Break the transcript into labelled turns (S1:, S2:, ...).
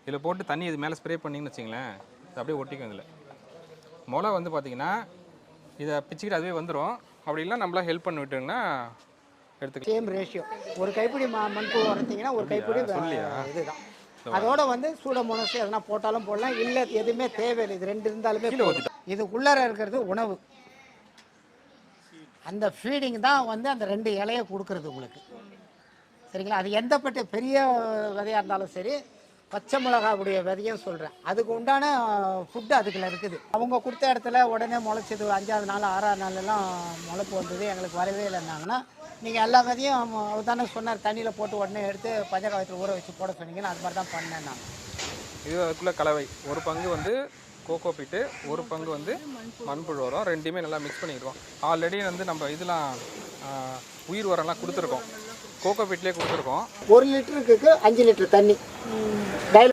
S1: இதில் போட்டு தண்ணி இது மேலே ஸ்ப்ரே பண்ணிங்கன்னு வச்சிங்களேன், இது அப்படியே ஒட்டிக்கும். இதில் முளை வந்து பார்த்திங்கன்னா இதை பிச்சுக்கிட்டு அதுவே வந்துடும். அப்படி இல்லை நம்மளா ஹெல்ப் பண்ணி விட்டுங்கன்னா எடுத்துக்கலாம்.
S2: Same ratio. ஒரு கைப்பிடி மண்பு உரைச்சிங்கன்னா ஒரு கைப்பிடி இதுதான். அதோட வந்து சூடோமோனாஸ் எதனா போட்டாலும் போடலாம், இல்லை எதுவுமே தேவையில்லை. இது 2 இருந்தாலுமே இதுக்குள்ளார இருக்கிறது உணவு. அந்த ஃபீடிங் தான் வந்து அந்த 2 இலையை கொடுக்குறது உங்களுக்கு. சரிங்களா? அது எந்த பெரிய விதையாக இருந்தாலும் சரி, பச்சை மிளகாவுடைய விதையும் சொல்கிறேன், அதுக்கு உண்டான ஃபுட்டு அதுக்குள்ள இருக்குது. அவங்க கொடுத்த இடத்துல உடனே முளைச்சது 5ஆவது நாள் 6ஆவது நாளெல்லாம் முளைப்பு வந்தது, எங்களுக்கு வரவே இல்லைன்னாங்கன்னா, நீங்கள் எல்லா விதையும் அவர் தானே சொன்னார், தண்ணியில் போட்டு உடனே எடுத்து பஞ்சகாயத்தில் ஊற வச்சு போட சொன்னீங்கன்னு, அது மாதிரி தான் பண்ணேன் நான்.
S1: இது அதுக்குள்ளே கலவை. ஒரு பங்கு வந்து கோகோ பீட்டு, ஒரு பங்கு வந்து மண்புழு உரம், ரெண்டுமே நல்லா மிக்ஸ் பண்ணிடுவோம். ஆல்ரெடி வந்து நம்ம இதெல்லாம் உயிர் உரம்லாம் கொடுத்துருக்கோம், கோகோ பீட்லேயே கொடுத்துருக்கோம்.
S2: 1 லிட்டருக்கு 5 லிட்டர் தண்ணி